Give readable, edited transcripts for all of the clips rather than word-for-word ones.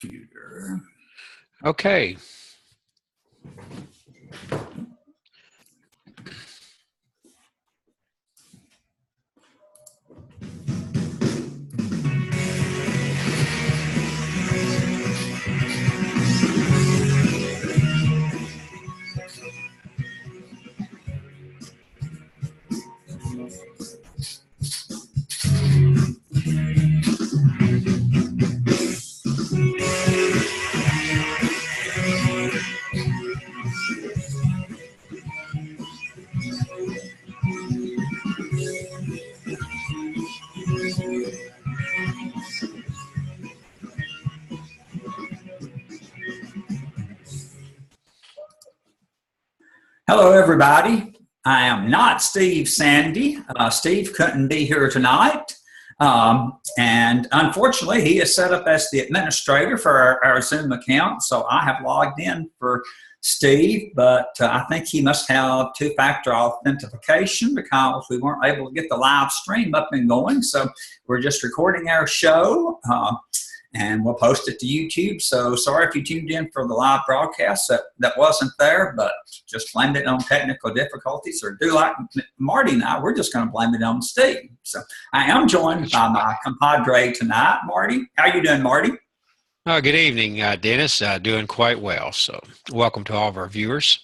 Computer. Okay. Hello, everybody. I am not Steve Sandy. Steve couldn't be here tonight. And unfortunately, he is set up as the administrator for our Zoom account. So I have logged in for Steve, but I think he must have two-factor authentication because we weren't able to get the live stream up and going. So we're just recording our show. And we'll post it to YouTube. So sorry if you tuned in for the live broadcast that wasn't there, but just blame it on technical difficulties, or do like Marty and I, we're just going to blame it on Steve. So I am joined by my compadre tonight, Marty. How you doing, Marty? Good evening, Dennis. Doing quite well. So welcome to all of our viewers.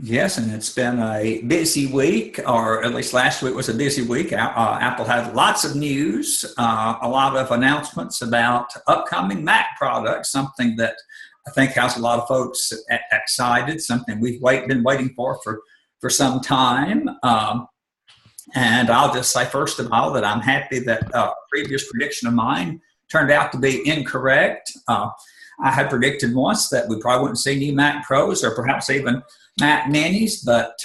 Yes, and it's been a busy week, or at least last week was a busy week. Apple had lots of news, a lot of announcements about upcoming Mac products, something that I think has a lot of folks excited, something we've been waiting for some time. And I'll just say, first of all, that I'm happy that a previous prediction of mine turned out to be incorrect. I had predicted once that we probably wouldn't see new Mac Pros or perhaps even Mac Minis, but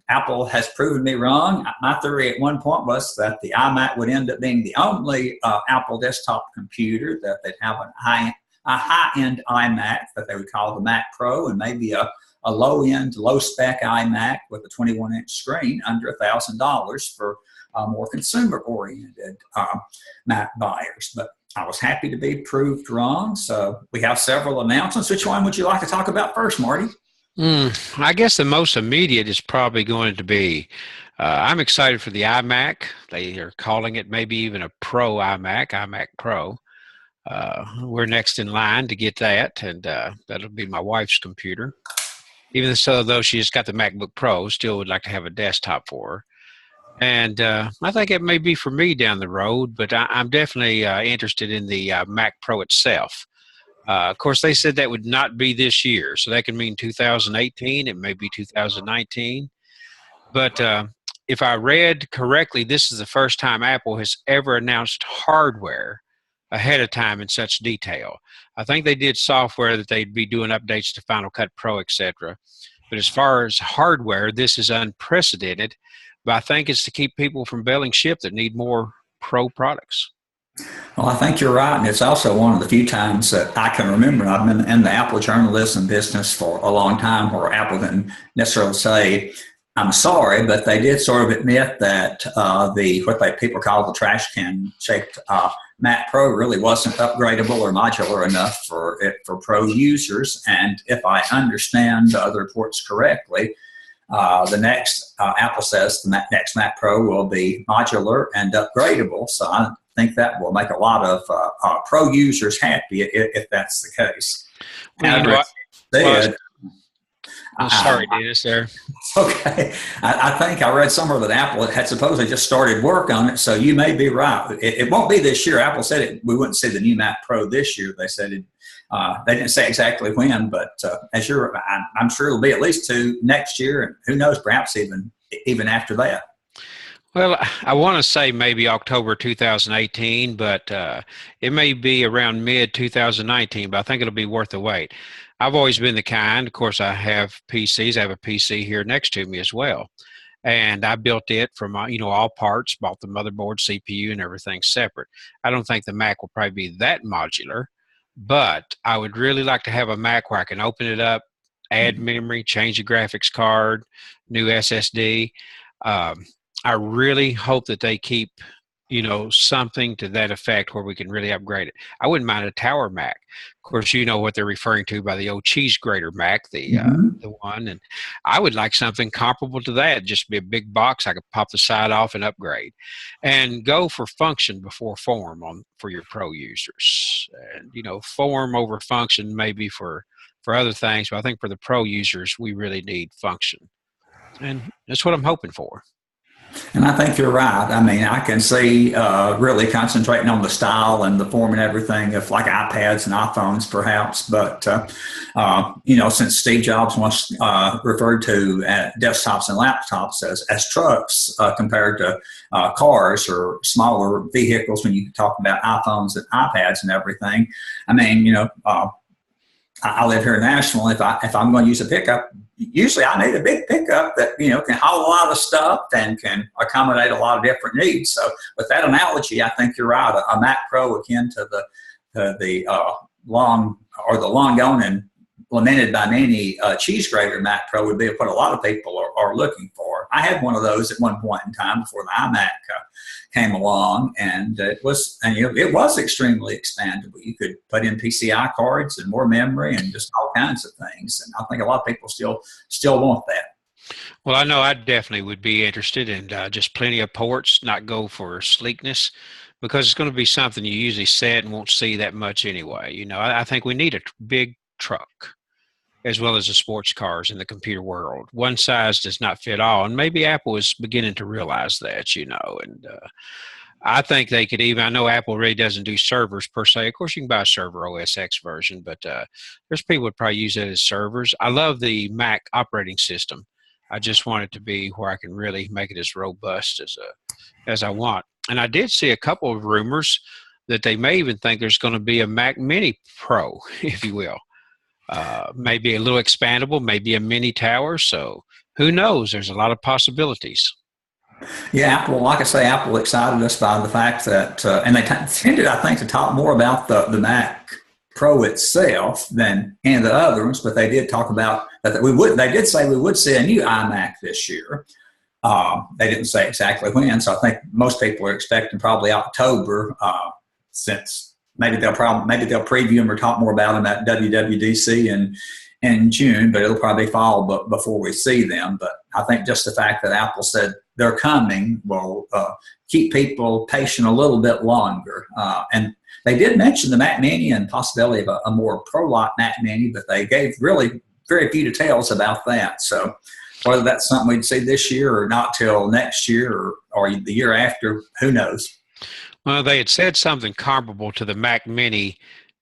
Apple has proven me wrong. My theory at one point was that the iMac would end up being the only Apple desktop computer that they'd have a high-end iMac that they would call the Mac Pro, and maybe a low-end, low-spec iMac with a 21-inch screen under $1,000 for more consumer-oriented Mac buyers. But I was happy to be proved wrong. So we have several announcements. Which one would you like to talk about first, Marty? I guess the most immediate is probably going to be, I'm excited for the iMac. They are calling it maybe even a Pro iMac Pro. We're next in line to get that, and that'll be my wife's computer. Even so, though she just got the MacBook Pro, still would like to have a desktop for her. And I think it may be for me down the road, but I'm definitely interested in the Mac Pro itself. Of course, they said that would not be this year, so that could mean 2018. It may be 2019. But if I read correctly, this is the first time Apple has ever announced hardware ahead of time in such detail. I think they did software that they'd be doing updates to Final Cut Pro, etc. But as far as hardware, this is unprecedented. But I think it's to keep people from bailing ship that need more Pro products. Well, I think you're right, and it's also one of the few times that I can remember. I've been in the Apple journalism business for a long time, where Apple didn't necessarily say, "I'm sorry," but they did sort of admit that people call the trash can shaped Mac Pro really wasn't upgradable or modular enough for Pro users. And if I understand the reports correctly, the next Apple says the next Mac Pro will be modular and upgradable. So I think that will make a lot of Pro users happy if that's the case. Sorry, Dennis, there. Okay. I think I read somewhere that Apple had supposedly just started work on it, so you may be right. It won't be this year. Apple said we wouldn't see the new Mac Pro this year. They said they didn't say exactly when, but I'm sure it'll be at least two next year, and who knows, perhaps even after that. Well, I want to say maybe October 2018, but it may be around mid-2019, but I think it'll be worth the wait. I've always been the kind, of course, I have PCs. I have a PC here next to me as well. And I built it from, all parts, bought the motherboard, CPU, and everything separate. I don't think the Mac will probably be that modular, but I would really like to have a Mac where I can open it up, add memory, change the graphics card, new SSD. I really hope that they keep you know, something to that effect where we can really upgrade it. I wouldn't mind a tower Mac. Of course, you know what they're referring to by the old cheese grater Mac, the one. And I would like something comparable to that, just be a big box. I could pop the side off and upgrade, and go for function before form for your pro users. And you know, form over function maybe for other things, but I think for the pro users, we really need function, and that's what I'm hoping for. And I think you're right. I mean, I can see really concentrating on the style and the form and everything of like iPads and iPhones, perhaps. But you know, since Steve Jobs once referred to desktops and laptops as trucks compared to cars or smaller vehicles, when you talk about iPhones and iPads and everything, I mean, you know. I live here in Nashville. If I'm going to use a pickup, usually I need a big pickup that, you know, can haul a lot of stuff and can accommodate a lot of different needs. So with that analogy, I think you're right. A Mac Pro akin to the long gone and lamented by many cheese grater Mac Pro would be what a lot of people are looking for. I had one of those at one point in time before the iMac came along, and it was extremely expandable. You could put in PCI cards and more memory and just all kinds of things. And I think a lot of people still want that. Well, I know I definitely would be interested in just plenty of ports, not go for sleekness, because it's going to be something you usually set and won't see that much anyway. You know, I think we need a big truck as well as the sports cars in the computer world. One size does not fit all, and maybe Apple is beginning to realize that, you know, and I think they could even, I know Apple really doesn't do servers per se. Of course, you can buy a server OS X version, but there's people would probably use it as servers. I love the Mac operating system. I just want it to be where I can really make it as robust as I want. And I did see a couple of rumors that they may even think there's going to be a Mac Mini Pro, if you will. Maybe a little expandable, maybe a mini tower. So who knows? There's a lot of possibilities. Yeah, Apple, like I say, Apple excited us by the fact that, and they tended, I think, to talk more about the Mac Pro itself than any of the other ones, but they did talk about that they did say we would see a new iMac this year. They didn't say exactly when, so I think most people are expecting probably October, since maybe they'll preview them or talk more about them at WWDC in June, but it'll probably fall before we see them. But I think just the fact that Apple said they're coming will keep people patient a little bit longer. And they did mention the Mac Mini and possibility of a more pro-like Mac Mini, but they gave really very few details about that. So whether that's something we'd see this year or not till next year or the year after, who knows? Well, they had said something comparable to the Mac Mini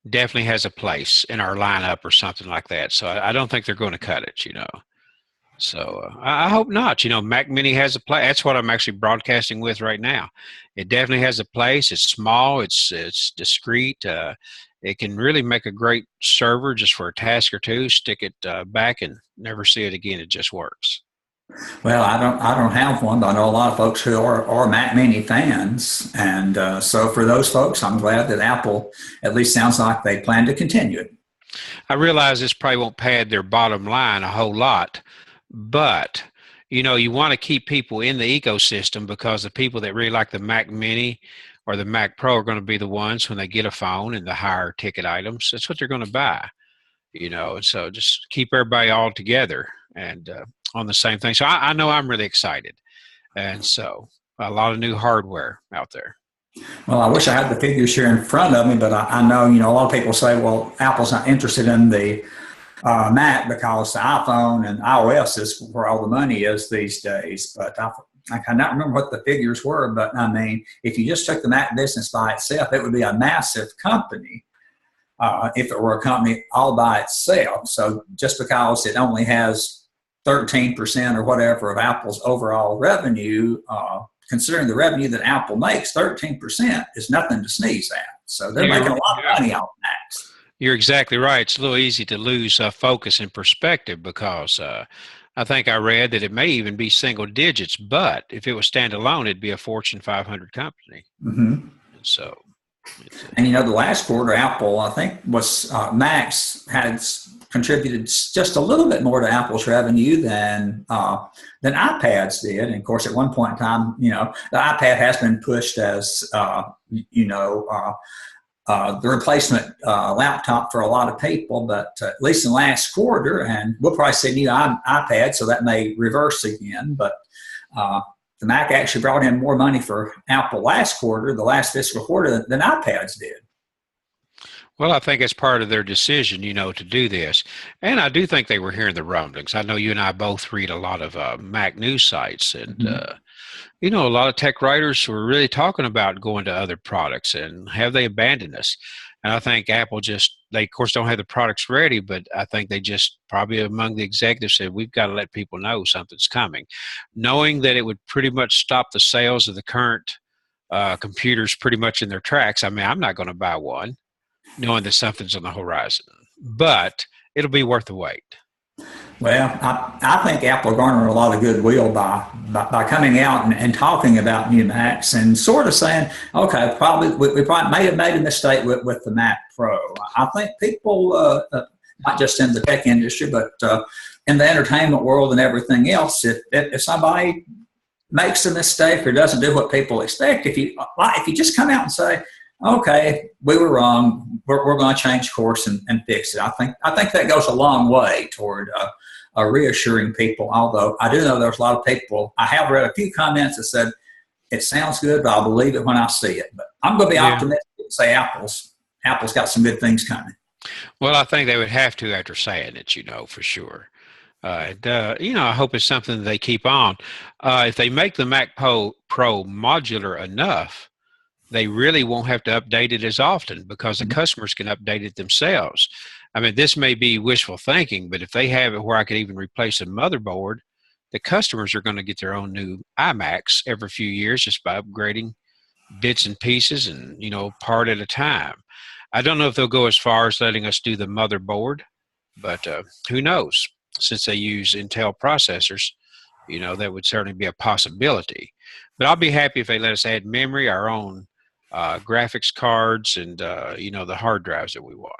definitely has a place in our lineup or something like that. So I don't think they're going to cut it, you know. So I hope not. You know, Mac Mini has a place. That's what I'm actually broadcasting with right now. It definitely has a place. It's small. It's discreet. It can really make a great server just for a task or two. Stick it back and never see it again. It just works. Well, I don't have one, but I know a lot of folks who are Mac Mini fans, and so for those folks, I'm glad that Apple at least sounds like they plan to continue it. I realize this probably won't pad their bottom line a whole lot, but you know, you want to keep people in the ecosystem because the people that really like the Mac Mini or the Mac Pro are going to be the ones when they get a phone and the higher ticket items. That's what they're going to buy, you know. And so just keep everybody all together and on the same thing. So I know I'm really excited, and so a lot of new hardware out there. Well, I wish I had the figures here in front of me, but I know, you know, a lot of people say, well, Apple's not interested in the Mac because the iPhone and iOS is where all the money is these days. But I cannot remember what the figures were, but I mean, if you just took the Mac business by itself, it would be a massive company if it were a company all by itself. So just because it only has 13% or whatever of Apple's overall revenue, considering the revenue that Apple makes, 13% is nothing to sneeze at. So they're making a lot of money off Macs. You're exactly right. It's a little easy to lose focus and perspective because I think I read that it may even be single digits, but if it was standalone, it'd be a Fortune 500 company. Mm-hmm. So, and you know, the last quarter, Apple, I think, was Macs had contributed just a little bit more to Apple's revenue than iPads did. And of course, at one point in time, the iPad has been pushed as the replacement laptop for a lot of people, but at least in the last quarter, and we'll probably see new iPad, so that may reverse again. But the Mac actually brought in more money for Apple last quarter, the last fiscal quarter, than iPads did. Well, I think it's part of their decision, to do this. And I do think they were hearing the rumblings. I know you and I both read a lot of Mac news sites, and a lot of tech writers were really talking about going to other products, and have they abandoned us? And I think Apple they of course don't have the products ready, but I think they just probably among the executives said, we've got to let people know something's coming, knowing that it would pretty much stop the sales of the current computers pretty much in their tracks. I mean, I'm not going to buy one, knowing that something's on the horizon, but it'll be worth the wait. Well, I think Apple garnered a lot of goodwill by coming out and talking about new Macs and sort of saying, okay, we probably may have made a mistake with the Mac Pro. I think people, not just in the tech industry, but in the entertainment world and everything else, if somebody makes a mistake or doesn't do what people expect, if you just come out and say, okay, we were wrong, we're going to change course and fix it, I think that goes a long way toward reassuring people. Although I do know there's a lot of people, I have read a few comments that said, it sounds good, but I'll believe it when I see it. But I'm going to be optimistic and say Apple's got some good things coming. Well, I think they would have to after saying it, for sure. I hope it's something they keep on. If they make the Mac Pro modular enough, they really won't have to update it as often, because the customers can update it themselves. I mean, this may be wishful thinking, but if they have it where I could even replace a motherboard, the customers are going to get their own new iMacs every few years just by upgrading bits and pieces and, part at a time. I don't know if they'll go as far as letting us do the motherboard, but who knows? Since they use Intel processors, that would certainly be a possibility. But I'll be happy if they let us add memory, our own graphics cards, and the hard drives that we want.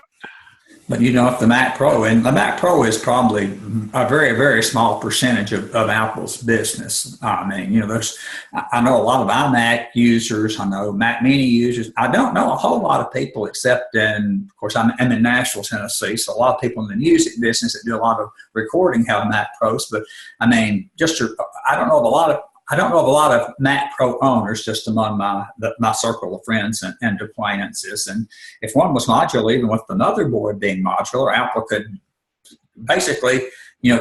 But if the Mac Pro, and the Mac Pro is probably a very, very small percentage of Apple's business. I mean, I know a lot of iMac users, I know Mac Mini users. I don't know a whole lot of people except of course, I'm in Nashville, Tennessee, so a lot of people in the music business that do a lot of recording have Mac Pros. But I mean, I don't know of a lot of Mac Pro owners just among my circle of friends and acquaintances. And if one was modular, even with the motherboard being modular, Apple could basically,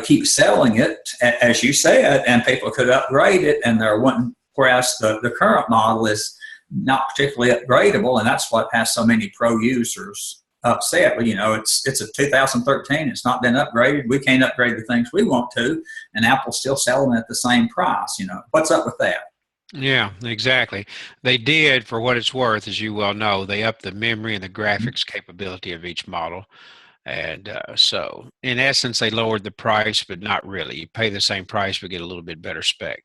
keep selling it, as you said, and people could upgrade it, and there wouldn't. Whereas the current model is not particularly upgradable, and that's what has so many Pro users upset. But it's a 2013. It's not been upgraded. We can't upgrade the things we want to, and Apple's still selling at the same price. What's up with that? Yeah, exactly. They did, for what it's worth, as you well know, they upped the memory and the graphics capability of each model. And so, in essence, they lowered the price, but not really. You pay the same price, but get a little bit better spec.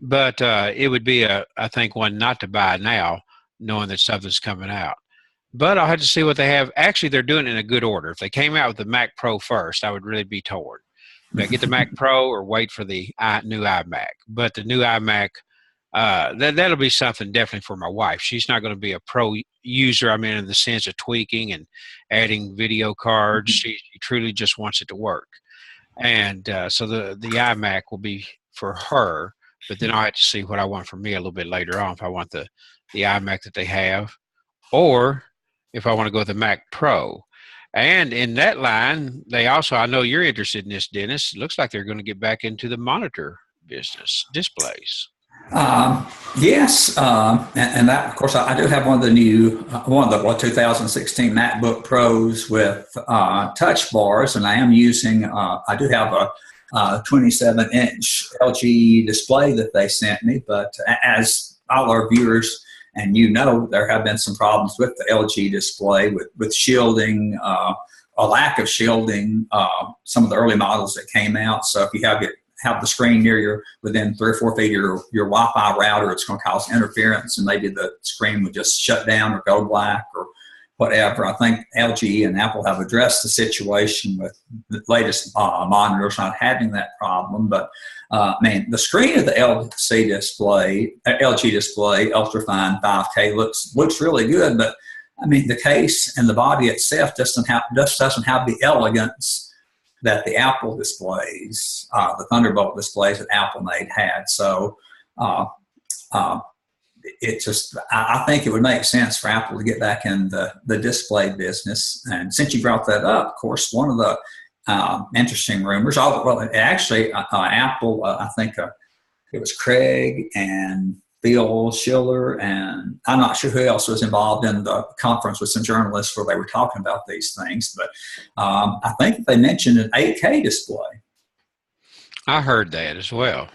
But it would be, I think, one not to buy now, knowing that something's coming out. But I'll have to see what they have. Actually, they're doing it in a good order. If they came out with the Mac Pro first, I would really be torn. Get the Mac Pro or wait for the new iMac. But the new iMac, that'll be something definitely for my wife. She's not going to be a Pro user, in the sense of tweaking and adding video cards. She truly just wants it to work. And so the iMac will be for her. But then I'll have to see what I want for me a little bit later on, if I want the iMac that they have, or if I want to go with the Mac Pro. And in that line, they also, I know you're interested in this, Dennis. It looks like they're going to get back into the monitor business, displays. Yes, and that, of course, I do have one of the 2016 MacBook Pros with touch bars, and I am using, I do have a 27-inch LG display that they sent me, but as all our viewers and there have been some problems with the LG display with shielding, a lack of shielding, some of the early models that came out. So if you have the screen near within 3 or 4 feet of your Wi-Fi router, it's going to cause interference, and maybe the screen would just shut down or go black whatever. I think LG and Apple have addressed the situation with the latest monitors not having that problem. But man, the screen of the LG display, ultrafine 5K looks really good. But I mean, the case and the body itself just doesn't have the elegance that the Apple displays, the Thunderbolt displays that Apple made had. So I think it would make sense for Apple to get back in the display business. And since you brought that up, of course, one of the interesting rumors, actually, Apple, I think it was Craig and Phil Schiller, and I'm not sure who else was involved in the conference with some journalists where they were talking about these things, but I think they mentioned an 8K display. I heard that as well.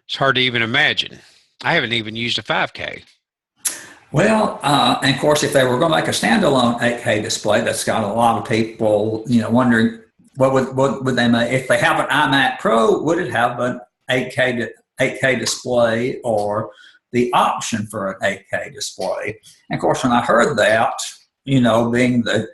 It's hard to even imagine. I haven't even used a 5K. Well, and of course, if they were going to make a standalone 8K display, that's got a lot of people, wondering what would they make if they have an iMac Pro? Would it have an 8K display or the option for an 8K display? And of course, when I heard that, being the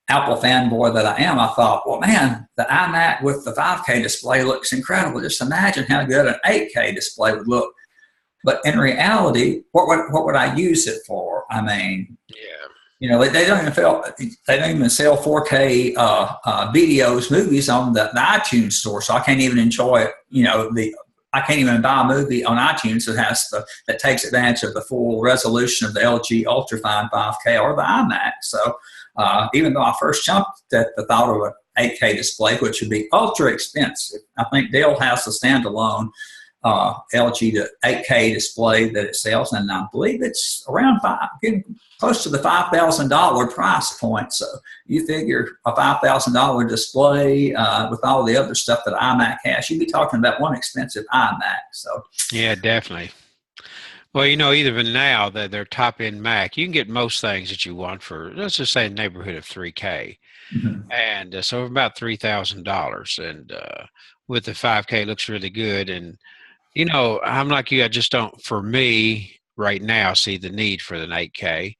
Apple fanboy that I am, I thought, well, man, the iMac with the 5K display looks incredible. Just imagine how good an 8K display would look. But in reality, what would I use it for? I mean, they don't even sell 4K videos, movies on the iTunes store, so I can't even enjoy it. I can't even buy a movie on iTunes that takes advantage of the full resolution of the LG Ultrafine 5K or the iMac. So even though I first jumped at the thought of an 8K display, which would be ultra expensive, I think Dell has a standalone LG 8K display that it sells, and I believe it's around getting close to the $5,000 price point. So you figure a $5,000 display with all the other stuff that iMac has, you'd be talking about one expensive iMac. So yeah, definitely. Well, even now that they're top-end Mac, you can get most things that you want for, let's just say, a neighborhood of $3K, and so about $3,000. And with the 5K, looks really good. And I'm like you. I just don't, for me right now, see the need for an 8K.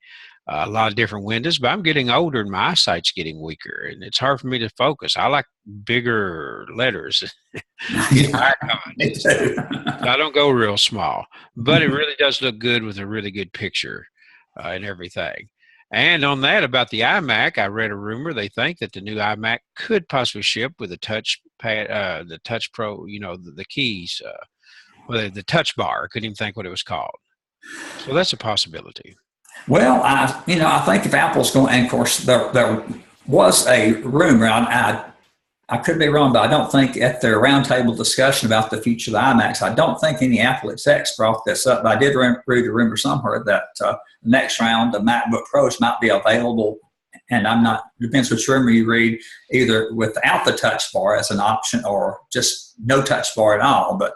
A lot of different windows, but I'm getting older and my eyesight's getting weaker, and it's hard for me to focus. I like bigger letters. Me too. So I don't go real small, but it really does look good with a really good picture and everything. And on that, about the iMac, I read a rumor. They think that the new iMac could possibly ship with a touch pad, the Touch Pro, the keys, the touch bar. I couldn't even think what it was called. So that's a possibility. Well, I think if Apple's going, and of course there was a rumor. I could be wrong, but I don't think at their roundtable discussion about the future of the iMacs, I don't think any Apple execs brought this up. But I did read a rumor somewhere that the next round of MacBook Pros might be available, and depends which rumor you read, either without the touch bar as an option or just no touch bar at all. But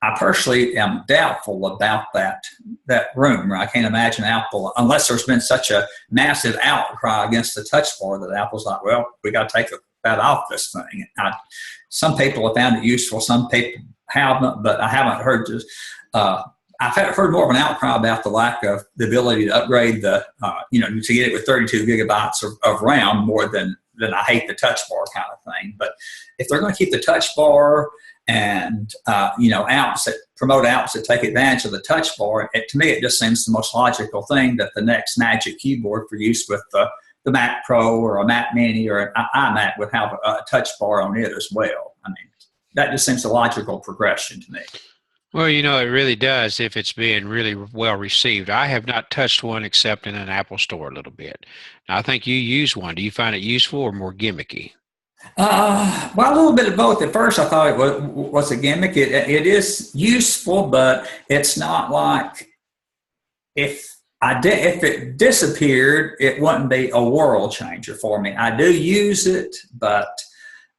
I personally am doubtful about that rumor. I can't imagine Apple, unless there's been such a massive outcry against the touch bar, that Apple's like, well, we got to take that off this thing. Some people have found it useful, some people haven't, but I haven't heard I've heard more of an outcry about the lack of the ability to upgrade to get it with 32 gigabytes of RAM more than I hate the touch bar kind of thing. But if they're going to keep the touch bar and apps that promote apps that take advantage of the touch bar, to me it just seems the most logical thing that the next Magic Keyboard for use with the Mac Pro or a Mac Mini or an iMac would have a touch bar on it as well. I mean, that just seems a logical progression to me. Well, it really does if it's being really well received. I have not touched one except in an Apple store a little bit. Now, I think you use one. Do you find it useful or more gimmicky? Well, a little bit of both. At first, I thought it was a gimmick. It is useful, but it's not like if it disappeared, it wouldn't be a world changer for me. I do use it, but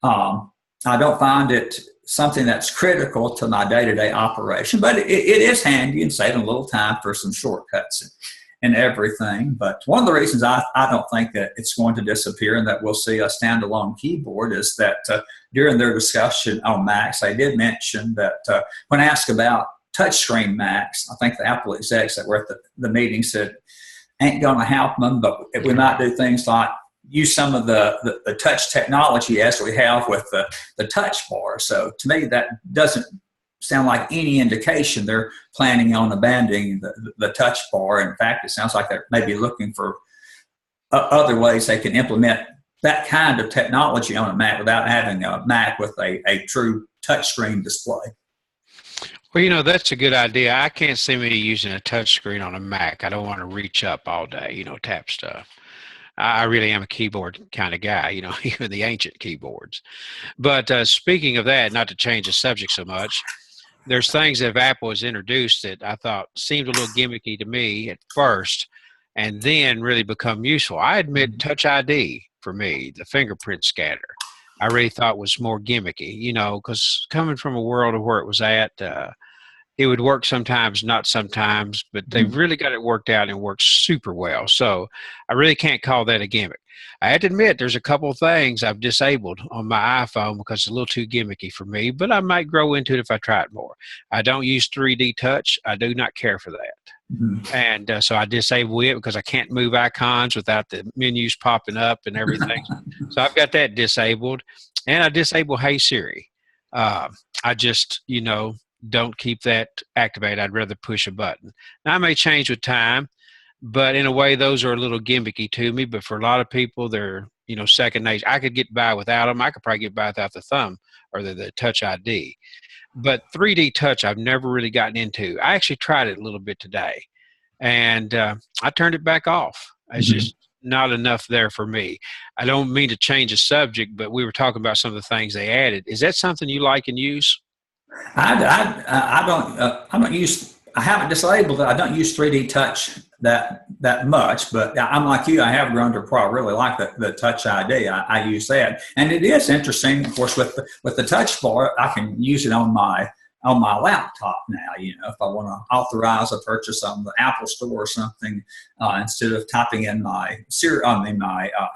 I don't find it something that's critical to my day-to-day operation. But it is handy and saving a little time for some shortcuts and everything. But one of the reasons I don't think that it's going to disappear and that we'll see a standalone keyboard is that during their discussion on Macs, they did mention that when asked about touchscreen Macs, I think the Apple execs that were at the meeting said, ain't going to help them, but we might do things like use some of the touch technology as we have with the touch bar. So to me, that doesn't sound like any indication they're planning on abandoning the touch bar. In fact, it sounds like they're maybe looking for other ways they can implement that kind of technology on a Mac without having a Mac with a true touchscreen display. Well, you know, that's a good idea. I can't see me using a touchscreen on a Mac. I don't want to reach up all day, you know, tap stuff. I really am a keyboard kind of guy, you know, even the ancient keyboards. But speaking of that, not to change the subject so much, there's things that Apple has introduced that I thought seemed a little gimmicky to me at first and then really become useful. I admit Touch ID for me, the fingerprint scanner, I really thought was more gimmicky, you know, because coming from a world of where it was at, it would work sometimes, not sometimes, but they've really got it worked out and works super well. So I really can't call that a gimmick. I have to admit there's a couple of things I've disabled on my iPhone because it's a little too gimmicky for me, but I might grow into it if I try it more. I don't use 3D touch. I do not care for that. And so I disable it because I can't move icons without the menus popping up and everything. So I've got that disabled, and I disable Hey Siri. I just, you know, don't keep that activated. I'd rather push a button. Now, I may change with time, but in a way, those are a little gimmicky to me. But for a lot of people, they're, you know, second nature. I could get by without them. I could probably get by without the thumb or the Touch ID. But 3D touch, I've never really gotten into. I actually tried it a little bit today, and I turned it back off. It's just not enough there for me. I don't mean to change the subject, but we were talking about some of the things they added. Is that something you like and use? I don't use. I haven't disabled it. I don't use 3D touch that much, but I'm like you. I have grown to probably really like the Touch ID. I use that, and it is interesting. Of course, with the touch bar, I can use it on my laptop now. You know, if I want to authorize a purchase on the Apple Store or something, instead of typing in my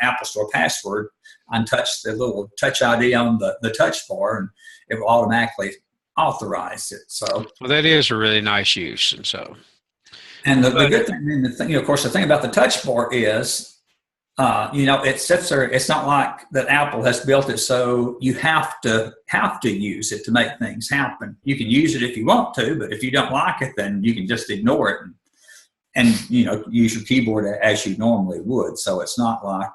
Apple Store password, I touch the little Touch ID on the touch bar, and it will automatically authorize it. So, well, that is a really nice use, and so. And the good thing, and you know, of course, the thing about the touch bar is, you know, it sits there. It's not like that Apple has built it so you have to use it to make things happen. You can use it if you want to, but if you don't like it, then you can just ignore it and you know, use your keyboard as you normally would. So it's not like.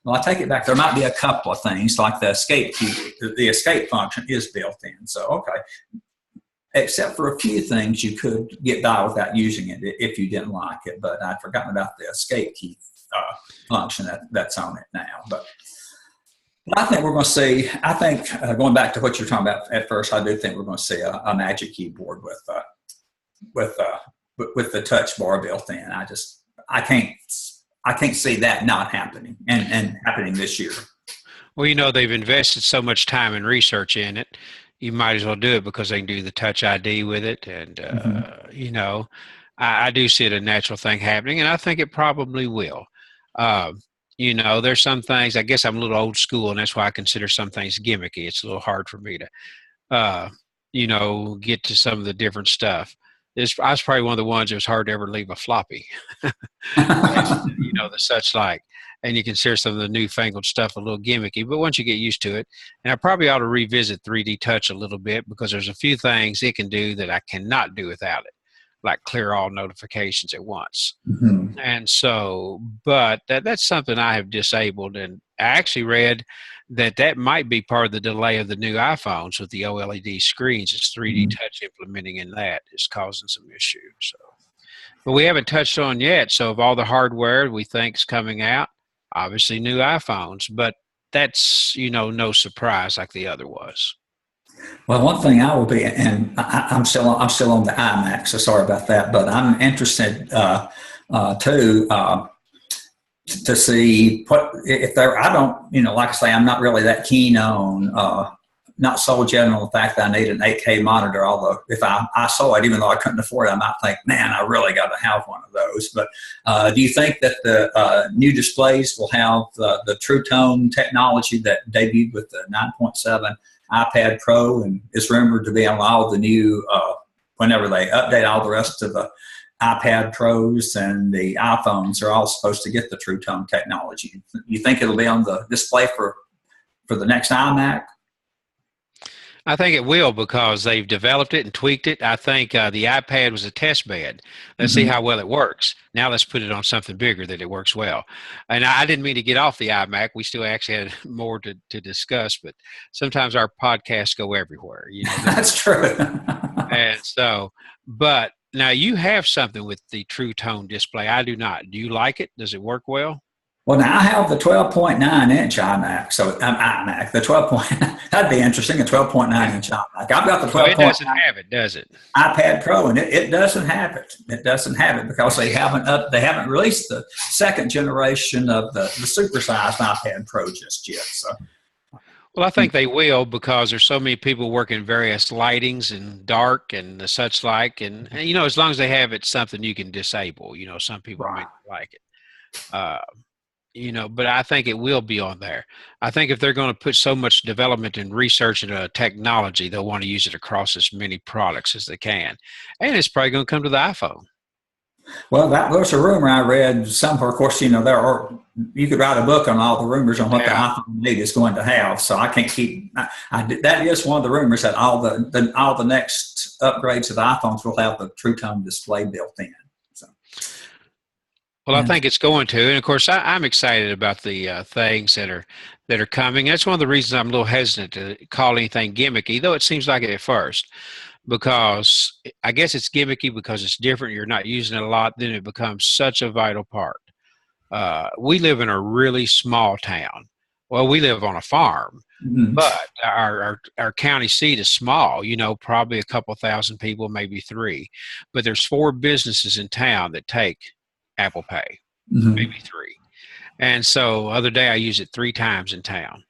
Well, I take it back. There might be a couple of things like the escape key. The escape function is built in. So okay. Except for a few things you could get by without using it if you didn't like it. But I'd forgotten about the escape key function that's on it now. But I think we're going to see, going back to what you're talking about at first, I do think we're going to see a Magic Keyboard with the touch bar built in. I can't see that not happening and happening this year. Well, you know, they've invested so much time and research in it. You might as well do it because they can do the Touch ID with it. And, you know, I do see it a natural thing happening, and I think it probably will. You know, there's some things, I guess I'm a little old school, and that's why I consider some things gimmicky. It's a little hard for me to, you know, get to some of the different stuff. I was probably one of the ones that was hard to ever leave a floppy, you know, the such like. And you consider some of the newfangled stuff a little gimmicky, but once you get used to it, and I probably ought to revisit 3D touch a little bit because there's a few things it can do that I cannot do without it, like clear all notifications at once. And so, but that's something I have disabled, and I actually read that might be part of the delay of the new iPhones with the OLED screens. It's 3D touch implementing in that is causing some issues. So, but we haven't touched on yet. So of all the hardware we think is coming out, obviously new iPhones, but that's, you know, no surprise like the other was. Well, one thing I will be, and I'm still on the iMacs, so sorry about that, but I'm interested to see what if there. I don't, you know, like I say, I'm not really that keen on. Not sold yet on the fact that I need an 8K monitor, although if I saw it, even though I couldn't afford it, I might think, man, I really got to have one of those. But do you think that the new displays will have the True Tone technology that debuted with the 9.7 iPad Pro and is rumored to be on all the new, whenever they update all the rest of the iPad Pros and the iPhones are all supposed to get the True Tone technology. You think it'll be on the display for the next iMac? I think it will because they've developed it and tweaked it. I think the iPad was a test bed. Let's see how well it works. Now let's put it on something bigger that it works well. And I didn't mean to get off the iMac. We still actually had more to discuss, but sometimes our podcasts go everywhere. You know, That's true. and so, but now you have something with the True Tone display. I do not. Do you like it? Does it work well? Well, now I have the 12.9-inch iMac. So iMac, the 12 point, that'd be interesting, a 12.9-inch iMac. I've got the 12.9. It doesn't have it, does it? iPad Pro, and it doesn't have it. It doesn't have it because they haven't released the second generation of the supersized iPad Pro just yet. So. Well, I think they will because there's so many people working various lightings and dark and the such like. And, you know, as long as they have it, something you can disable. You know, some people might like it. You know, but I think it will be on there. I think if they're going to put so much development and research into technology, they'll want to use it across as many products as they can. And it's probably going to come to the iPhone. Well, that was a rumor I read somewhere. Of course, you know, you could write a book on all the rumors on what the iPhone 8 is going to have. So I can't keep. That is one of the rumors that all the next upgrades to the iPhones will have the True Tone display built in. So. Well, I think it's going to, and of course, I'm excited about the things that are coming. That's one of the reasons I'm a little hesitant to call anything gimmicky, though it seems like it at first, because I guess it's gimmicky because it's different. You're not using it a lot, then it becomes such a vital part. We live in a really small town. Well, we live on a farm, but our county seat is small. You know, probably a couple thousand people, maybe 3, but there's 4 businesses in town that take Apple Pay, maybe 3. And so other day I used it 3 times in town.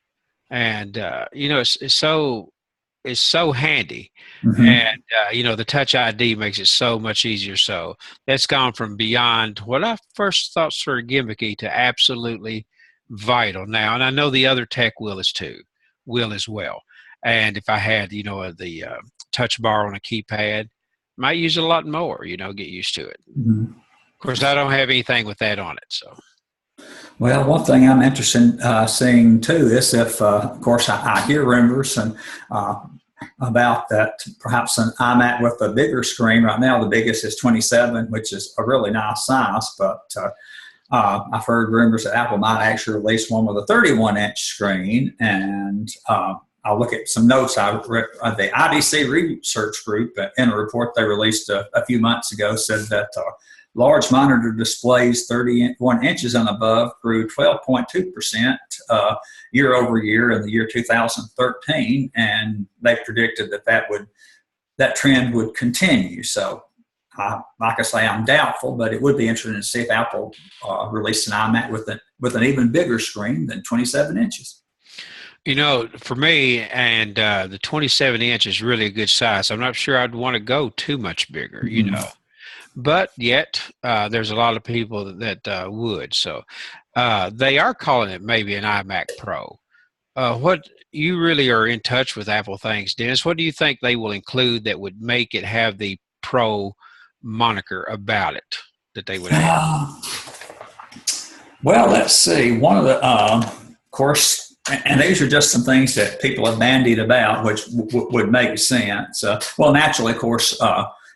And, you know, it's so handy. And, you know, the Touch ID makes it so much easier. So that's gone from beyond what I first thought sort of gimmicky to absolutely vital now. And I know the other tech will as well. And if I had, you know, the touch bar on a keypad, might use it a lot more, you know, get used to it. Of course, I don't have anything with that on it. So, well, one thing I'm interested in seeing too is if, of course, I hear rumors and about that perhaps an iMac with a bigger screen. Right now, the biggest is 27, which is a really nice size. But I've heard rumors that Apple might actually release one with a 31-inch screen. And I'll look at some notes. The IDC research group in a report they released a few months ago said that large monitor displays 31 inches and above grew 12.2% year over year in the year 2013, and they predicted that trend would continue. So, like I say, I'm doubtful, but it would be interesting to see if Apple released an iMac with an even bigger screen than 27 inches. You know, for me, and the 27 inch is really a good size. I'm not sure I'd want to go too much bigger, you know. But yet, there's a lot of people that would. So they are calling it maybe an iMac Pro. What you really are in touch with Apple things, Dennis. What do you think they will include that would make it have the Pro moniker about it that they would have? Well, let's see. One of the, of course, and these are just some things that people have bandied about, which would make sense. Well, naturally, of course,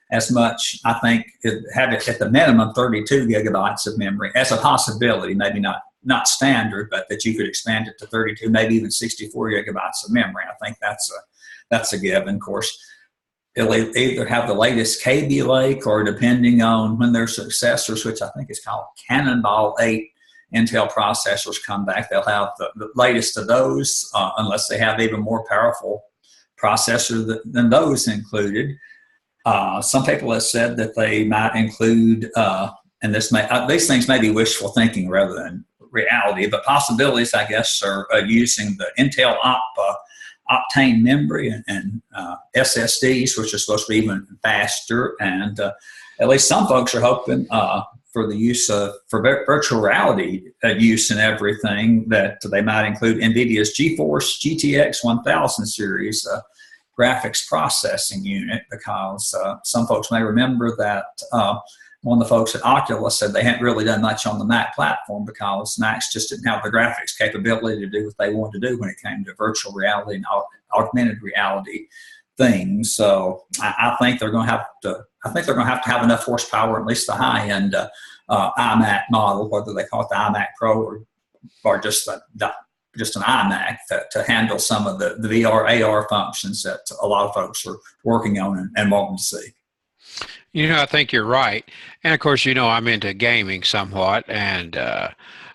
as much, I think, have it at the minimum 32 gigabytes of memory as a possibility, maybe not standard, but that you could expand it to 32, maybe even 64 gigabytes of memory. I think that's a given. Of course, it'll either have the latest Kaby Lake or, depending on when their successors, which I think is called Cannonball 8 Intel processors, come back, they'll have the latest of those, unless they have even more powerful processor than those included. Some people have said that they might include, and these things may be wishful thinking rather than reality, but possibilities, I guess, are using the Intel Optane memory and SSDs, which are supposed to be even faster. And at least some folks are hoping for the use for virtual reality use and everything, that they might include NVIDIA's GeForce GTX 1000 series graphics processing unit, because some folks may remember that one of the folks at Oculus said they hadn't really done much on the Mac platform because Macs just didn't have the graphics capability to do what they wanted to do when it came to virtual reality and augmented reality things. So I think they're going to have to. I think they're going to have enough horsepower, at least the high-end iMac model, whether they call it the iMac Pro or just an iMac, to handle some of the VR, AR functions that a lot of folks are working on and wanting to see. You know, I think you're right. And of course, you know, I'm into gaming somewhat, and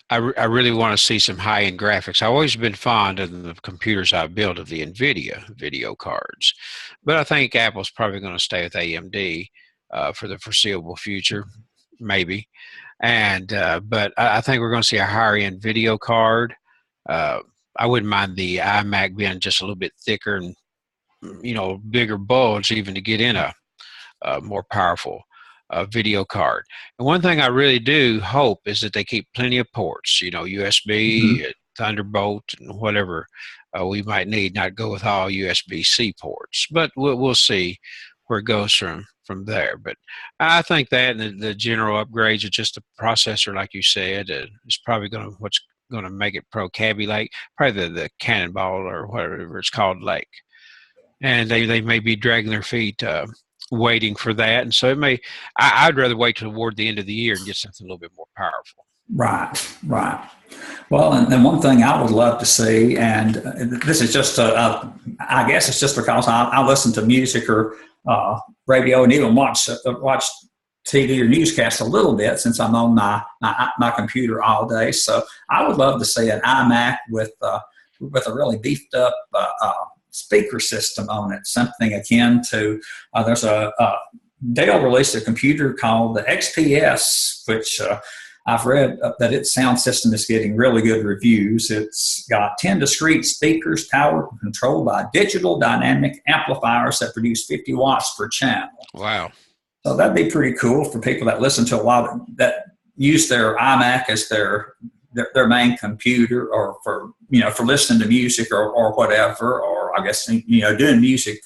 I really want to see some high-end graphics. I've always been fond of the computers I built of the NVIDIA video cards, but I think Apple's probably going to stay with AMD for the foreseeable future, maybe. And but I think we're going to see a higher-end video card. I wouldn't mind the iMac being just a little bit thicker and, you know, bigger bulge even to get in a more powerful video card. And one thing I really do hope is that they keep plenty of ports, you know, USB, Thunderbolt, and whatever we might need, not go with all USB-C ports. But we'll see where it goes from there. But I think that and the general upgrades are just a processor, like you said, is probably what's going to make it Pro Cabby Lake, probably the Cannonball or whatever it's called Lake. And they may be dragging their feet waiting for that, and so it may. I'd rather wait toward the end of the year and get something a little bit more powerful. Right. Well, and one thing I would love to see, and this is just I guess it's just because I listen to music or radio and even watch TV or newscasts a little bit since I'm on my computer all day. So I would love to see an iMac with a really beefed up speaker system on it, something akin to there's Dell released a computer called the XPS, which I've read that its sound system is getting really good reviews. It's got 10 discrete speakers powered and controlled by digital dynamic amplifiers that produce 50 watts per channel. Wow. So that'd be pretty cool for people that listen to a lot that use their iMac as their main computer, or for listening to music or whatever, or I guess doing music,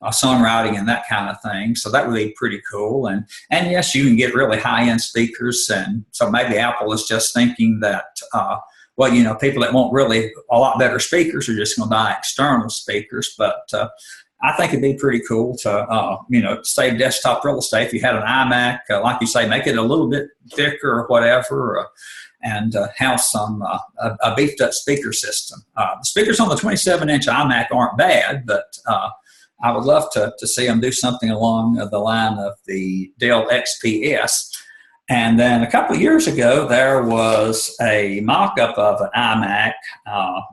songwriting and that kind of thing. So that would be pretty cool. And yes, you can get really high end speakers, and so maybe Apple is just thinking that people that want really a lot better speakers are just going to buy external speakers, but. I think it'd be pretty cool to, save desktop real estate. If you had an iMac, like you say, make it a little bit thicker or whatever, and have a beefed up speaker system. The speakers on the 27-inch iMac aren't bad, but I would love to see them do something along the line of the Dell XPS. And then a couple of years ago, there was a mock-up of an iMac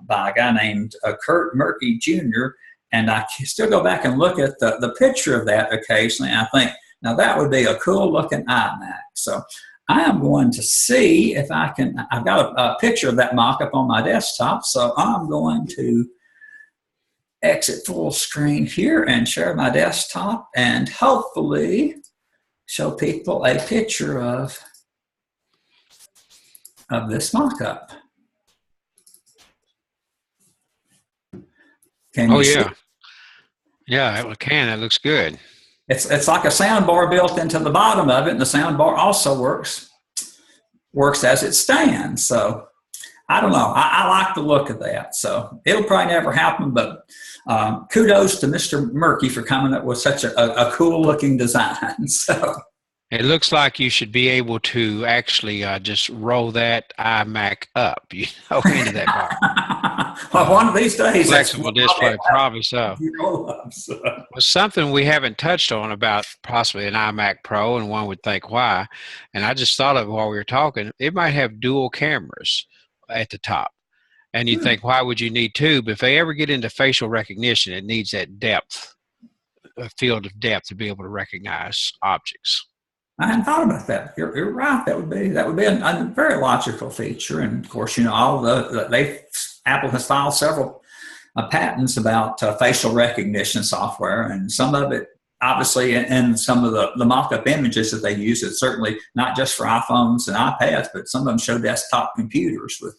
by a guy named Kurt Murky Jr., and I still go back and look at the picture of that occasionally. And I think, now that would be a cool looking iMac. So I am going to see if I can, I've got a picture of that mock-up on my desktop. So I'm going to exit full screen here and share my desktop and hopefully show people a picture of this mock-up. Can you see? Yeah, it can. That looks good. It's like a sound bar built into the bottom of it, and the sound bar also works as it stands. So I don't know. I like the look of that. So it'll probably never happen, but kudos to Mr. Murky for coming up with such a cool looking design. So it looks like you should be able to actually just roll that iMac up, into that bar. Well, one of these days, flexible display, probably so. Well, something we haven't touched on about possibly an iMac Pro, and one would think why, and I just thought of it while we were talking, it might have dual cameras at the top. And you think, why would you need two? But if they ever get into facial recognition, it needs that depth, a field of depth to be able to recognize objects. I hadn't thought about that. You're right. That would be a very logical feature. And of course, Apple has filed several patents about facial recognition software, and some of it, obviously, in some of the mock-up images that they use, it's certainly not just for iPhones and iPads, but some of them show desktop computers with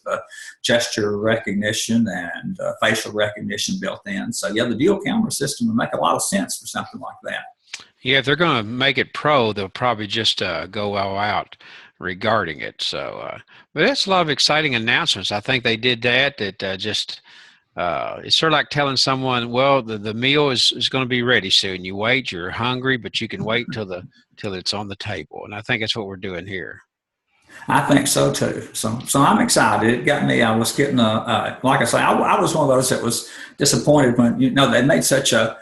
gesture recognition and facial recognition built in. So yeah, the dual camera system would make a lot of sense for something like that. Yeah, if they're going to make it pro, they'll probably just go all out regarding it. So, but that's a lot of exciting announcements. I think they did that. It's sort of like telling someone, well, the meal is going to be ready soon. You wait, you're hungry, but you can wait till it's on the table. And I think that's what we're doing here. I think so too. So I'm excited. It got me. I was getting like I say, I was one of those that was disappointed when they made such a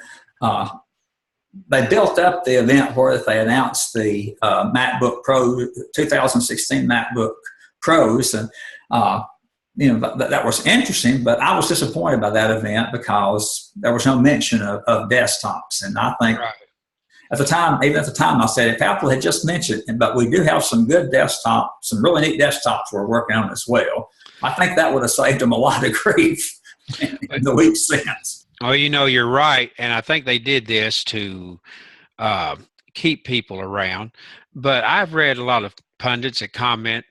they built up the event where they announced the MacBook Pro 2016 MacBook Pros, and that was interesting. But I was disappointed by that event because there was no mention of desktops, and I think. Right. Even at the time, I said if Apple had just mentioned, but we do have some good desktops, some really neat desktops we're working on as well. I think that would have saved them a lot of grief in the weeks since. Oh, you're right, and I think they did this to keep people around. But I've read a lot of pundits that comment,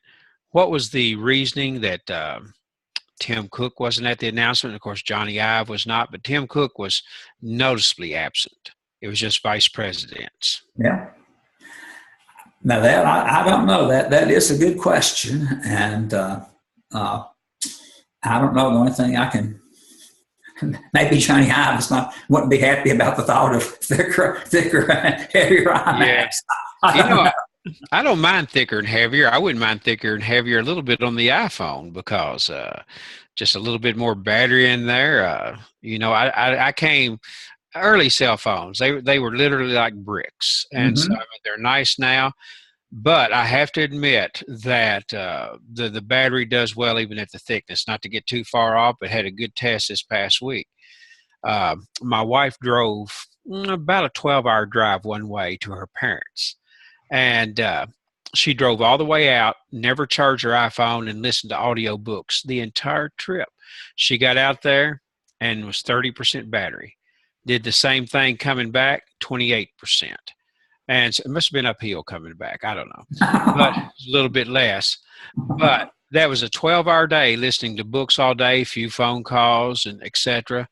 what was the reasoning that Tim Cook wasn't at the announcement? Of course, Johnny Ive was not, but Tim Cook was noticeably absent. It was just vice presidents. Yeah. Now that I don't know. That is a good question, and I don't know. The only thing I can maybe Johnny Ive wouldn't be happy about the thought of thicker, heavier iMacs. Yeah. I don't mind thicker and heavier. I wouldn't mind thicker and heavier a little bit on the iPhone because just a little bit more battery in there. I came. Early cell phones, they were literally like bricks, and so they're nice now. But I have to admit that the battery does well even at the thickness. Not to get too far off, but had a good test this past week. My wife drove about a 12-hour drive one way to her parents, and she drove all the way out, never charged her iPhone, and listened to audio books the entire trip. She got out there and was 30% battery. Did the same thing coming back, 28%. And so it must have been uphill coming back. I don't know, but a little bit less. But that was a 12-hour day listening to books all day, few phone calls, and etc.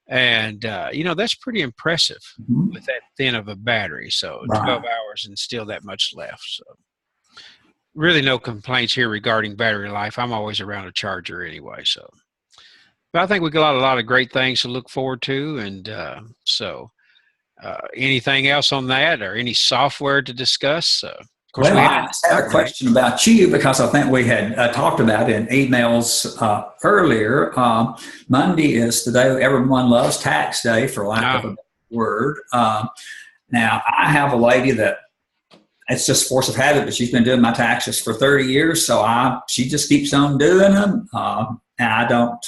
And, that's pretty impressive with that thin of a battery. So 12 hours and still that much left. So really no complaints here regarding battery life. I'm always around a charger anyway, so. But I think we got a lot of great things to look forward to, and anything else on that, or any software to discuss? Of course, I just had a question about you because I think we had talked about it in emails earlier. Monday is the day everyone loves tax day, for lack of a word. Now, I have a lady that it's just force of habit, but she's been doing my taxes for 30 years, so she just keeps on doing them. And I don't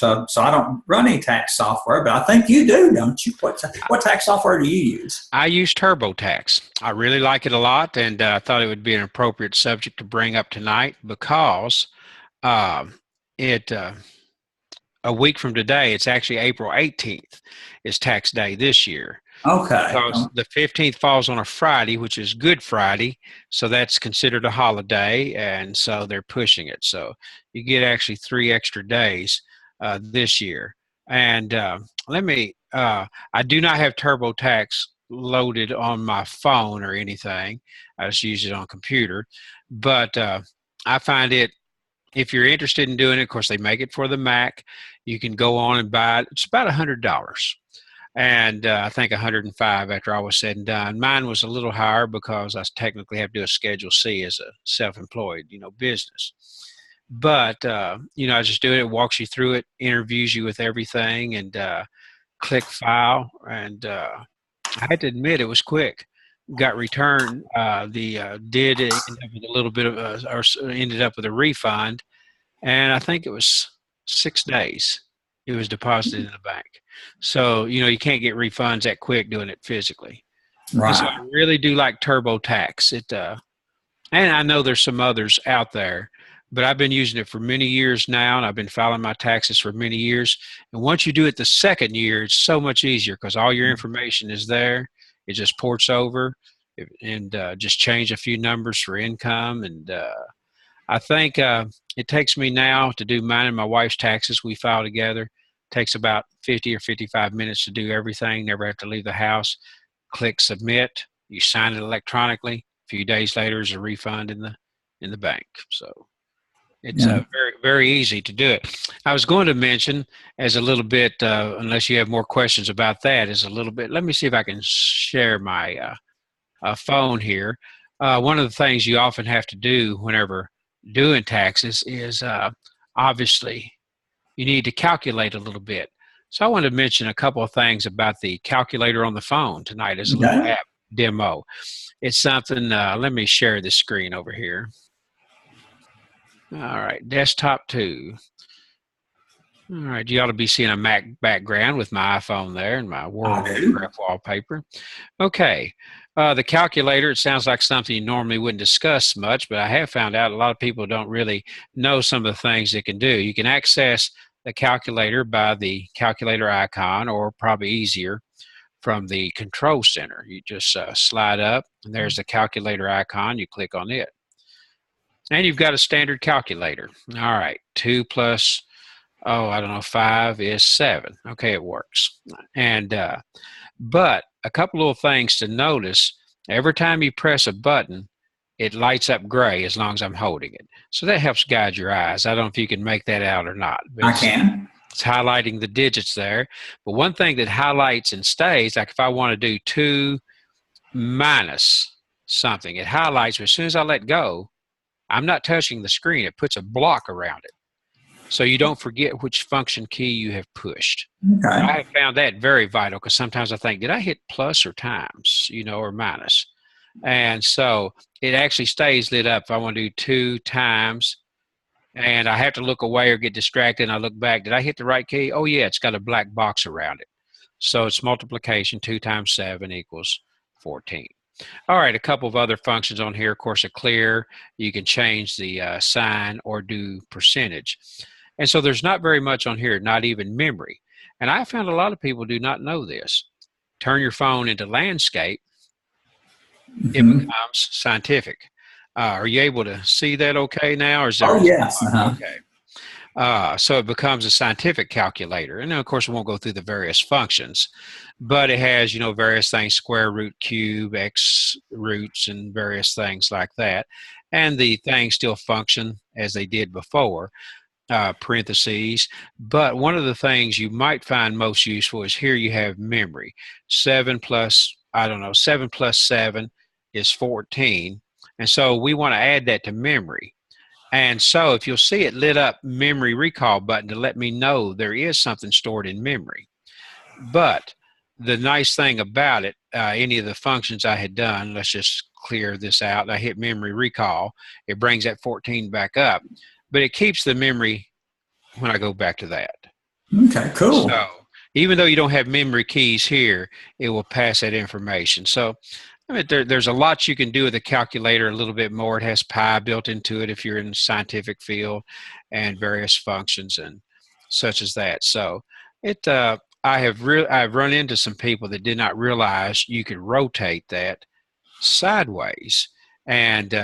run any tax software, but I think you do, don't you? What tax software do you use? I use TurboTax. I really like it a lot, and I thought it would be an appropriate subject to bring up tonight because a week from today, it's actually April 18th, is tax day this year. Okay. Because the 15th falls on a Friday, which is Good Friday, so that's considered a holiday, and so they're pushing it. So you get actually 3 extra days this year. And I do not have TurboTax loaded on my phone or anything. I just use it on computer. But I find it, if you're interested in doing it, of course, they make it for the Mac. You can go on and buy it. It's about $100. And I think 105 after all was said and done. Mine was a little higher because I technically have to do a Schedule C as a self-employed, business. But, I just do it. It walks you through it, interviews you with everything, and click file. And I had to admit it was quick. Got returned. Did end up with a little bit of, or ended up with a refund. And I think it was 6 days. It was deposited in the bank. So, you can't get refunds that quick doing it physically. Right. So I really do like TurboTax. And I know there's some others out there, but I've been using it for many years now, and I've been filing my taxes for many years. And once you do it the second year, it's so much easier because all your information is there. It just ports over and just change a few numbers for income. And I think it takes me now to do mine and my wife's taxes. We file together. Takes about 50 or 55 minutes to do everything. Never have to leave the house. Click submit, You sign it electronically. A few days later, is a refund in the bank. So it's Yeah. very, very easy to do it. I was going to mention as a little bit, unless you have more questions about that, is a little bit. Let me see if I can share my phone here. One of the things you often have to do whenever doing taxes is obviously you need to calculate a little bit. So I want to mention a couple of things about the calculator on the phone tonight as a little Okay. app demo. It's something, let me share the screen over here. All right, desktop 2. All right, you ought to be seeing a Mac background with my iPhone there and my World I of do. Warcraft wallpaper. Okay, the calculator, it sounds like something you normally wouldn't discuss much, but I have found out a lot of people don't really know some of the things it can do. You can access the calculator by the calculator icon, or probably easier, from the control center. You just slide up, and there's the calculator icon. You click on it. And you've got a standard calculator. All right, 2 plus, oh, I don't know, 5 is 7. Okay, it works. And but a couple little things to notice: every time you press a button, it lights up gray as long as I'm holding it. So that helps guide your eyes. I don't know if you can make that out or not, but I can. it's highlighting the digits there. But one thing that highlights and stays, like if I want to do 2 minus something, it highlights, but as soon as I let go, I'm not touching the screen. It puts a block around it. So you don't forget which function key you have pushed. Okay. I have found that very vital, because sometimes I think, did I hit plus or times, or minus? And so it actually stays lit up if I want to do 2 times, and I have to look away or get distracted, and I look back, did I hit the right key? Oh yeah, it's got a black box around it. So it's multiplication. 2 times 7 equals 14. All right, a couple of other functions on here. Of course, a clear, you can change the sign or do percentage. And so there's not very much on here, not even memory. And I found a lot of people do not know this. Turn your phone into landscape, it Hmm. becomes scientific. Are you able to see that okay now? Or is there, Oh, yes. Uh-huh. okay. So it becomes a scientific calculator. And then, of course, we won't go through the various functions, but it has, various things: square root, cube, x roots, and various things like that. And the things still function as they did before, parentheses. But one of the things you might find most useful is here you have memory. 7 plus, I don't know, 7 plus 7 is 14. And so we want to add that to memory. And so if you'll see it lit up memory recall button to let me know there is something stored in memory. But the nice thing about it, any of the functions I had done, let's just clear this out. I hit memory recall. It brings that 14 back up, but it keeps the memory when I go back to that. Okay, cool. So even though you don't have memory keys here, it will pass that information. So I mean, there's a lot you can do with the calculator, a little bit more. It has pi built into it if you're in the scientific field, and various functions and such as that. So I've run into some people that did not realize you could rotate that sideways and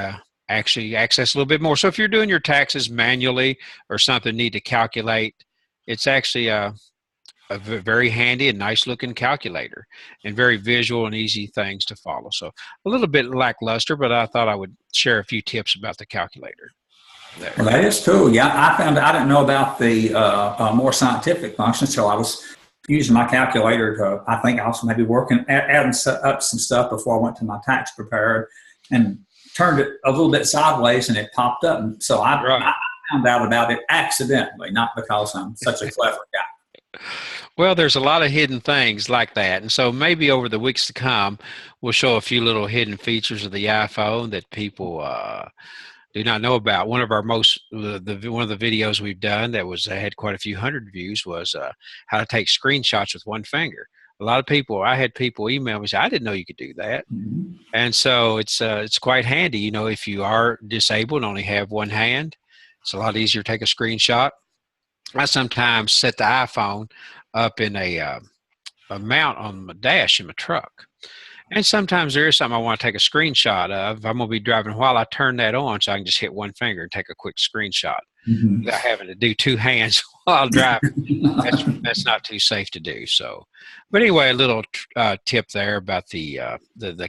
actually access a little bit more. So if you're doing your taxes manually or something, need to calculate, it's actually a very handy and nice looking calculator, and very visual and easy things to follow. So a little bit lackluster, but I thought I would share a few tips about the calculator Well, there. that is cool. Yeah, I didn't know about the more scientific functions, so I was using my calculator to, I think I was maybe adding up some stuff before I went to my tax preparer, and turned it a little bit sideways and it popped up. And so Right. I found out about it accidentally, not because I'm such a clever guy. Well, there's a lot of hidden things like that. And so maybe over the weeks to come, we'll show a few little hidden features of the iPhone that people do not know about. One of our one of the videos we've done that had quite a few hundred views was how to take screenshots with one finger. A lot of people, I had people email me say, I didn't know you could do that. Mhm. And so it's quite handy, if you are disabled and only have one hand, it's a lot easier to take a screenshot. I sometimes set the iPhone up in a mount on my dash in my truck. And sometimes there is something I want to take a screenshot of. I'm going to be driving while I turn that on, so I can just hit one finger and take a quick screenshot. without having to do two hands while driving. That's not too safe to do. So, but anyway, a little tip there about the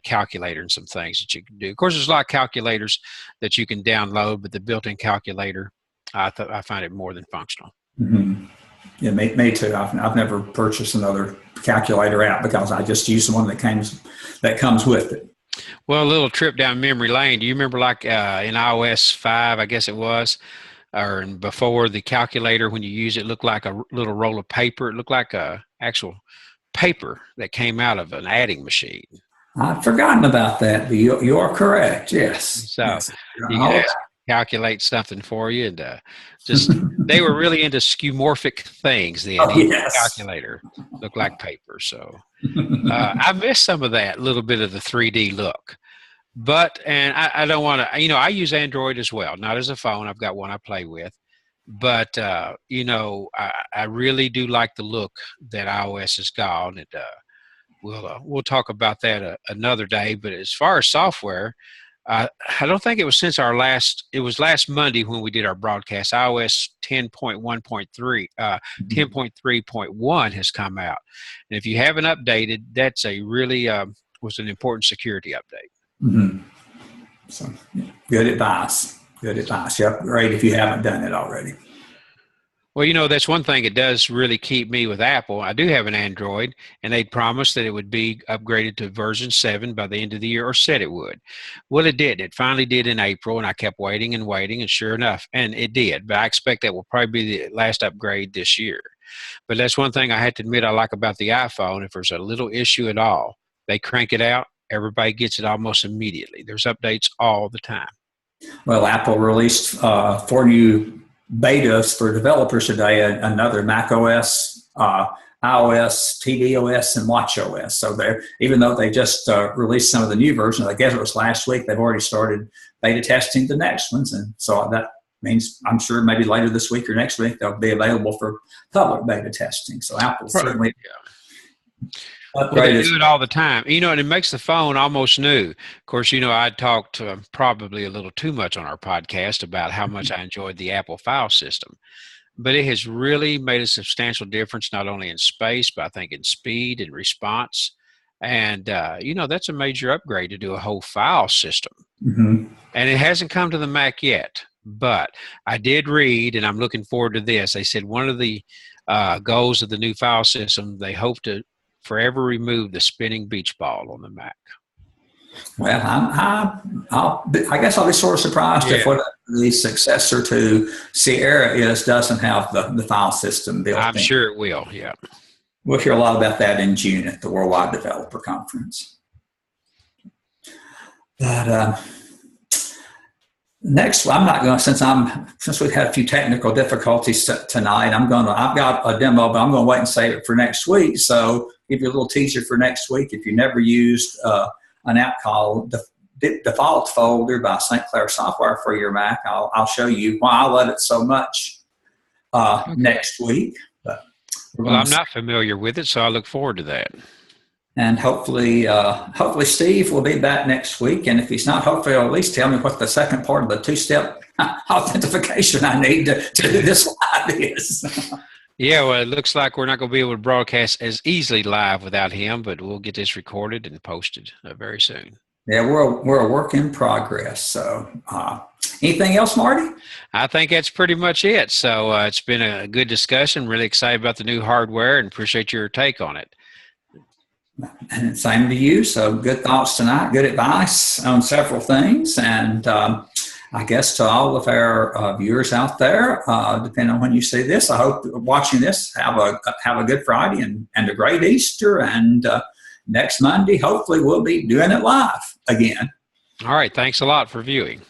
calculator and some things that you can do. Of course, there's a lot of calculators that you can download, but the built-in calculator, I find it more than functional. Mm-hmm. Yeah, me too. I've never purchased another calculator app because I just use the one that comes with it. Well, a little trip down memory lane. Do you remember, like in iOS 5, I guess it was, or before, the calculator, when you use it, looked like a little roll of paper. It looked like a actual paper that came out of an adding machine. I've forgotten about that, but you are correct. Yes. So yes. you can ask calculate something for you, and just they were really into skeuomorphic things then. Yes. Calculator looked like paper. So I missed some of that, little bit of the 3D look. But, and I don't want to, I use Android as well, not as a phone. I've got one I play with. But, I really do like the look that iOS has got. And we'll talk about that another day. But as far as software, I don't think it was since it was last Monday when we did our broadcast. iOS 10.3.1 has come out. And if you haven't updated, that's a really, was an important security update. Mm-hmm. So good advice. Good advice. You upgrade if you haven't done it already. Well, that's one thing it does really keep me with Apple. I do have an Android, and they'd promised that it would be upgraded to version 7 by the end of the year, or said it would. Well, it did. It finally did in April, and I kept waiting and waiting, and sure enough, and it did. But I expect that will probably be the last upgrade this year. But that's one thing I had to admit I like about the iPhone. If there's a little issue at all, they crank it out. Everybody gets it almost immediately. There's updates all the time. Well, Apple released 4 new betas for developers today, another Mac OS, iOS, tvOS, and watchOS. So even though they just released some of the new versions, I guess it was last week, they've already started beta testing the next ones. And so that means I'm sure maybe later this week or next week, they'll be available for public beta testing. So Apple certainly... Well, they do it all the time, and it makes the phone almost new. Of course, I talked probably a little too much on our podcast about how much I enjoyed the Apple file system, but it has really made a substantial difference, not only in space, but I think in speed and response. And, that's a major upgrade to do a whole file system. Mm-hmm. And it hasn't come to the Mac yet, but I did read, and I'm looking forward to this. They said one of the goals of the new file system, they hope to forever remove the spinning beach ball on the Mac. Well, I guess I'll be sort of surprised if what the successor to Sierra doesn't have the file system built in. I'm sure it will, yeah. We'll hear a lot about that in June at the Worldwide Developer Conference. But next, I'm not going to, since we've had a few technical difficulties tonight, I've got a demo, but I'm going to wait and save it for next week. So give you a little teaser for next week. If you never used an app called the Default Folder by St. Clair Software for your Mac, I'll show you why I love it so much next week. But I'm not familiar with it, so I look forward to that. And hopefully Steve will be back next week. And if he's not, hopefully he'll at least tell me what the second part of the 2-step authentication I need to do this live is. Yeah, well, it looks like we're not going to be able to broadcast as easily live without him, but we'll get this recorded and posted very soon. Yeah, we're a work in progress. So anything else, Marty? I think that's pretty much it. So it's been a good discussion. Really excited about the new hardware and appreciate your take on it. And same to you. So good thoughts tonight, good advice on several things. And I guess to all of our viewers out there, depending on when you see this, I hope watching this, have a good Friday and a great Easter. And next Monday, hopefully we'll be doing it live again. All right. Thanks a lot for viewing.